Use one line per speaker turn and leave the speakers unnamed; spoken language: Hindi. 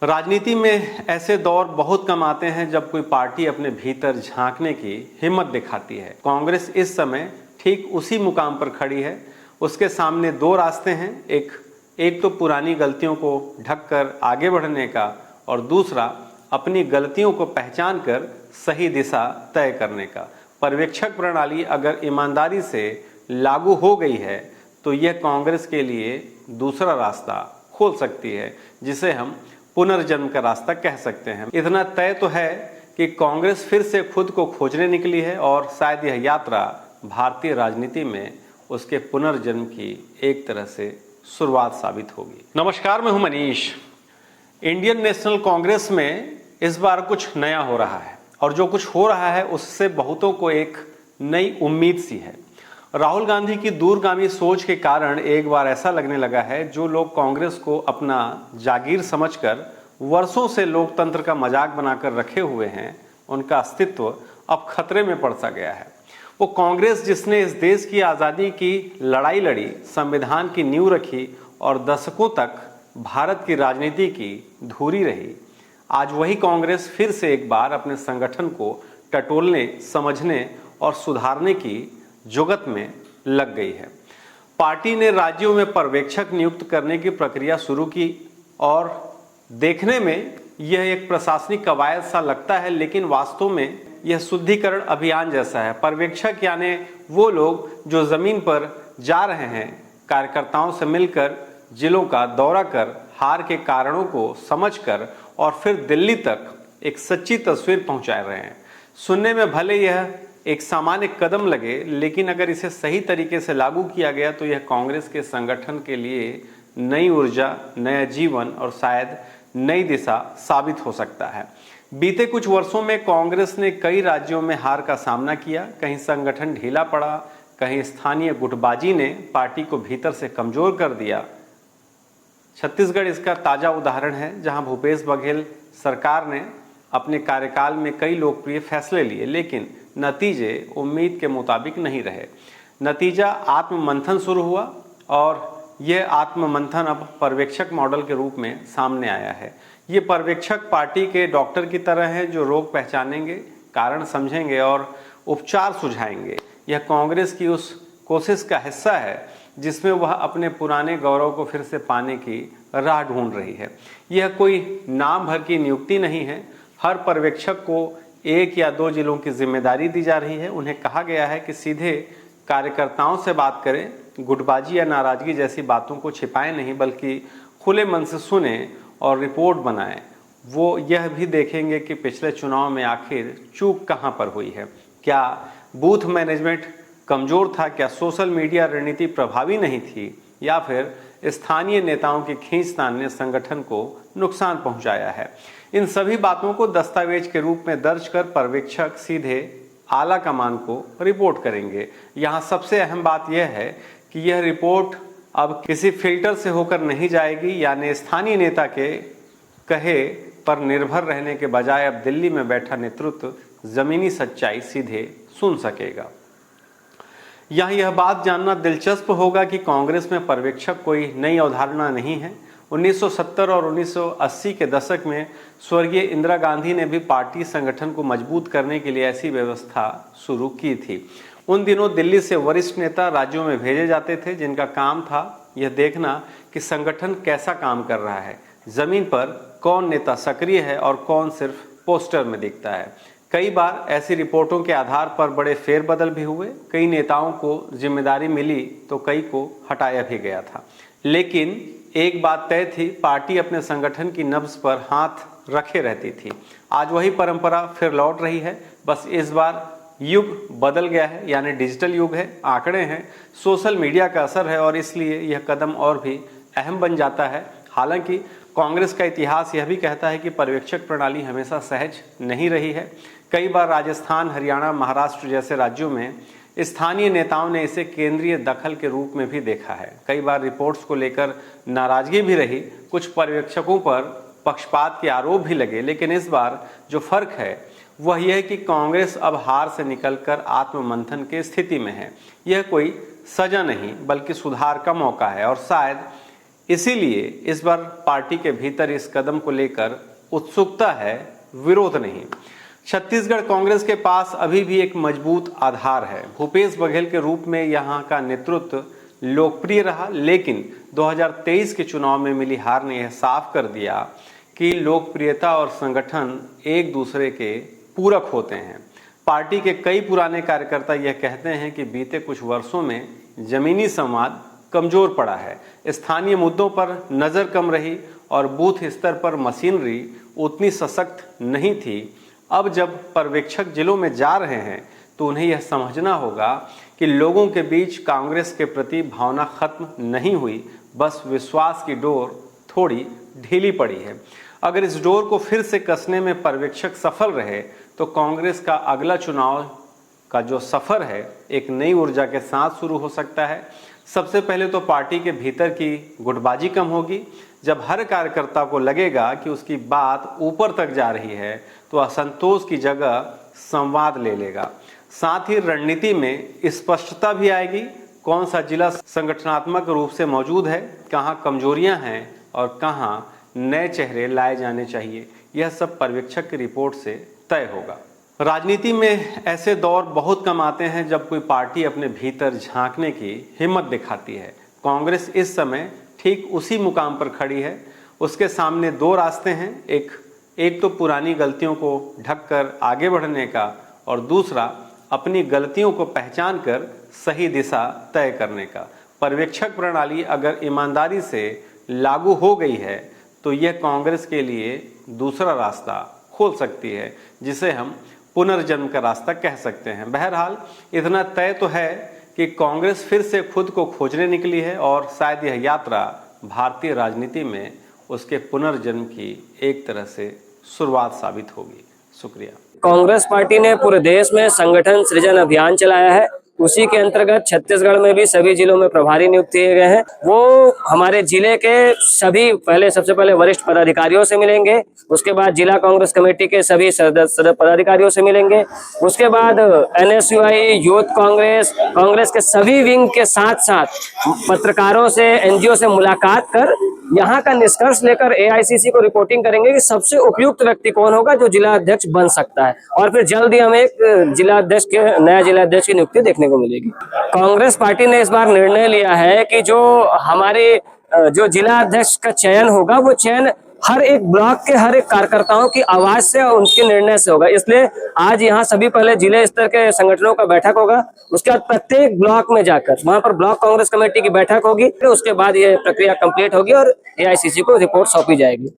राजनीति में ऐसे दौर बहुत कम आते हैं जब कोई पार्टी अपने भीतर झांकने की हिम्मत दिखाती है। कांग्रेस इस समय ठीक उसी मुकाम पर खड़ी है। उसके सामने दो रास्ते हैं, एक तो पुरानी गलतियों को ढककर आगे बढ़ने का और दूसरा अपनी गलतियों को पहचान कर सही दिशा तय करने का। पर्यवेक्षक प्रणाली अगर ईमानदारी से लागू हो गई है तो यह कांग्रेस के लिए दूसरा रास्ता खोल सकती है, जिसे हम पुनर्जन्म का रास्ता कह सकते हैं। इतना तय तो है कि कांग्रेस फिर से खुद को खोजने निकली है और शायद यह यात्रा भारतीय राजनीति में उसके पुनर्जन्म की एक तरह से शुरुआत साबित होगी। नमस्कार, मैं हूं मनीष। इंडियन नेशनल कांग्रेस में इस बार कुछ नया हो रहा है और जो कुछ हो रहा है उससे बहुतों को एक नई उम्मीद सी है। राहुल गांधी की दूरगामी सोच के कारण एक बार ऐसा लगने लगा है जो लोग कांग्रेस को अपना जागीर समझकर वर्षों से लोकतंत्र का मजाक बनाकर रखे हुए हैं, उनका अस्तित्व अब खतरे में पड़ सा गया है। वो कांग्रेस जिसने इस देश की आज़ादी की लड़ाई लड़ी, संविधान की नींव रखी और दशकों तक भारत की राजनीति की धुरी रही, आज वही कांग्रेस फिर से एक बार अपने संगठन को टटोलने, समझने और सुधारने की जुगत में लग गई है। पार्टी ने राज्यों में पर्यवेक्षक नियुक्त करने की प्रक्रिया शुरू की और देखने में यह एक प्रशासनिक कवायद सा लगता है, लेकिन वास्तव में यह शुद्धिकरण अभियान जैसा है। पर्यवेक्षक यानी वो लोग जो जमीन पर जा रहे हैं, कार्यकर्ताओं से मिलकर, जिलों का दौरा कर, हार के कारणों को समझकर और फिर दिल्ली तक एक सच्ची तस्वीर पहुंचा रहे हैं। सुनने में भले यह एक सामान्य कदम लगे, लेकिन अगर इसे सही तरीके से लागू किया गया तो यह कांग्रेस के संगठन के लिए नई ऊर्जा, नया जीवन और शायद नई दिशा साबित हो सकता है। बीते कुछ वर्षों में कांग्रेस ने कई राज्यों में हार का सामना किया। कहीं संगठन ढीला पड़ा, कहीं स्थानीय गुटबाजी ने पार्टी को भीतर से कमजोर कर दिया। छत्तीसगढ़ इसका ताजा उदाहरण है, जहां भूपेश बघेल सरकार ने अपने कार्यकाल में कई लोकप्रिय फैसले लिए, लेकिन नतीजे उम्मीद के मुताबिक नहीं रहे। नतीजा आत्ममंथन शुरू हुआ और यह आत्ममंथन अब पर्यवेक्षक मॉडल के रूप में सामने आया है। ये पर्यवेक्षक पार्टी के डॉक्टर की तरह हैं जो रोग पहचानेंगे, कारण समझेंगे और उपचार सुझाएंगे। यह कांग्रेस की उस कोशिश का हिस्सा है जिसमें वह अपने पुराने गौरव को फिर से पाने की राह ढूंढ रही है। यह कोई नाम भर की नियुक्ति नहीं है। हर पर्यवेक्षक को एक या दो जिलों की जिम्मेदारी दी जा रही है। उन्हें कहा गया है कि सीधे कार्यकर्ताओं से बात करें, गुटबाजी या नाराजगी जैसी बातों को छिपाएं नहीं, बल्कि खुले मन से सुने और रिपोर्ट बनाएं। वो यह भी देखेंगे कि पिछले चुनाव में आखिर चूक कहां पर हुई है। क्या बूथ मैनेजमेंट कमजोर था? क्या सोशल मीडिया रणनीति प्रभावी नहीं थी? या फिर स्थानीय नेताओं की खींचतान ने संगठन को नुकसान पहुंचाया है? इन सभी बातों को दस्तावेज के रूप में दर्ज कर पर्यवेक्षक सीधे आला कमान को रिपोर्ट करेंगे। यहाँ सबसे अहम बात यह है कि यह रिपोर्ट अब किसी फिल्टर से होकर नहीं जाएगी, यानी स्थानीय नेता के कहे पर निर्भर रहने के बजाय अब दिल्ली में बैठा नेतृत्व जमीनी सच्चाई सीधे सुन सकेगा। यहाँ यह बात जानना दिलचस्प होगा कि कांग्रेस में पर्यवेक्षक कोई नई अवधारणा नहीं है। 1970 और 1980 के दशक में स्वर्गीय इंदिरा गांधी ने भी पार्टी संगठन को मजबूत करने के लिए ऐसी व्यवस्था शुरू की थी। उन दिनों दिल्ली से वरिष्ठ नेता राज्यों में भेजे जाते थे, जिनका काम था यह देखना कि संगठन कैसा काम कर रहा है, जमीन पर कौन नेता सक्रिय है और कौन सिर्फ पोस्टर में दिखता है। कई बार ऐसी रिपोर्टों के आधार पर बड़े फेरबदल भी हुए। कई नेताओं को जिम्मेदारी मिली तो कई को हटाया भी गया था, लेकिन एक बात तय थी, पार्टी अपने संगठन की नब्ज पर हाथ रखे रहती थी। आज वही परंपरा फिर लौट रही है, बस इस बार युग बदल गया है, यानी डिजिटल युग है, आंकड़े हैं, सोशल मीडिया का असर है और इसलिए यह कदम और भी अहम बन जाता है। हालांकि कांग्रेस का इतिहास यह भी कहता है कि पर्यवेक्षक प्रणाली हमेशा सहज नहीं रही है। कई बार राजस्थान, हरियाणा, महाराष्ट्र जैसे राज्यों में स्थानीय नेताओं ने इसे केंद्रीय दखल के रूप में भी देखा है। कई बार रिपोर्ट्स को लेकर नाराजगी भी रही, कुछ पर्यवेक्षकों पर पक्षपात के आरोप भी लगे, लेकिन इस बार जो फर्क है वह यह है कि कांग्रेस अब हार से निकलकर आत्ममंथन की स्थिति में है। यह कोई सजा नहीं बल्कि सुधार का मौका है और शायद इसीलिए इस बार पार्टी के भीतर इस कदम को लेकर उत्सुकता है, विरोध नहीं। छत्तीसगढ़ कांग्रेस के पास अभी भी एक मजबूत आधार है। भूपेश बघेल के रूप में यहाँ का नेतृत्व लोकप्रिय रहा, लेकिन 2023 के चुनाव में मिली हार ने यह साफ कर दिया कि लोकप्रियता और संगठन एक दूसरे के पूरक होते हैं। पार्टी के कई पुराने कार्यकर्ता यह कहते हैं कि बीते कुछ वर्षों में जमीनी संवाद कमजोर पड़ा है, स्थानीय मुद्दों पर नज़र कम रही और बूथ स्तर पर मशीनरी उतनी सशक्त नहीं थी। अब जब पर्यवेक्षक जिलों में जा रहे हैं तो उन्हें यह समझना होगा कि लोगों के बीच कांग्रेस के प्रति भावना खत्म नहीं हुई, बस विश्वास की डोर थोड़ी ढीली पड़ी है। अगर इस डोर को फिर से कसने में पर्यवेक्षक सफल रहे तो कांग्रेस का अगला चुनाव का जो सफ़र है एक नई ऊर्जा के साथ शुरू हो सकता है। सबसे पहले तो पार्टी के भीतर की गुटबाजी कम होगी। जब हर कार्यकर्ता को लगेगा कि उसकी बात ऊपर तक जा रही है तो असंतोष की जगह संवाद ले लेगा। साथ ही रणनीति में स्पष्टता भी आएगी, कौन सा जिला संगठनात्मक रूप से मौजूद है, कहाँ कमजोरियां हैं और कहाँ नए चेहरे लाए जाने चाहिए। यह सब पर्यवेक्षक की रिपोर्ट से तय होगा। राजनीति में ऐसे दौर बहुत कम आते हैं जब कोई पार्टी अपने भीतर झांकने की हिम्मत दिखाती है। कांग्रेस इस समय ठीक उसी मुकाम पर खड़ी है। उसके सामने दो रास्ते हैं, एक तो पुरानी गलतियों को ढककर आगे बढ़ने का और दूसरा अपनी गलतियों को पहचान कर सही दिशा तय करने का। पर्यवेक्षक प्रणाली अगर ईमानदारी से लागू हो गई है तो यह कांग्रेस के लिए दूसरा रास्ता खोल सकती है, जिसे हम पुनर्जन्म का रास्ता कह सकते हैं। बहरहाल इतना तय तो है कि कांग्रेस फिर से खुद को खोजने निकली है और शायद यह यात्रा भारतीय राजनीति में उसके पुनर्जन्म की एक तरह से शुरुआत साबित होगी। शुक्रिया।
कांग्रेस पार्टी ने पूरे देश में संगठन सृजन अभियान चलाया है। उसी के अंतर्गत छत्तीसगढ़ में भी सभी जिलों में प्रभारी नियुक्त किए गए हैं। वो हमारे जिले के सभी सबसे पहले वरिष्ठ पदाधिकारियों से मिलेंगे, उसके बाद जिला कांग्रेस कमेटी के सभी सदस्य पदाधिकारियों से मिलेंगे, उसके बाद NSUI, यूथ कांग्रेस के सभी विंग के साथ साथ पत्रकारों से, NGO से मुलाकात कर यहाँ का निष्कर्ष लेकर AICC को रिपोर्टिंग करेंगे कि सबसे उपयुक्त व्यक्ति कौन होगा जो जिला अध्यक्ष बन सकता है। और फिर जल्द ही हमें एक नया जिला अध्यक्ष की नियुक्ति देखने को मिलेगी। कांग्रेस पार्टी ने इस बार निर्णय लिया है कि जो जिला अध्यक्ष का चयन होगा वो चयन हर एक ब्लॉक के हर एक कार्यकर्ताओं की आवाज से और उनके निर्णय से होगा। इसलिए आज यहाँ सभी पहले जिले स्तर के संगठनों का बैठक होगा, उसके बाद प्रत्येक ब्लॉक में जाकर वहां पर ब्लॉक कांग्रेस कमेटी की बैठक होगी, फिर उसके बाद ये प्रक्रिया कंप्लीट होगी और AICC को रिपोर्ट सौंपी जाएगी।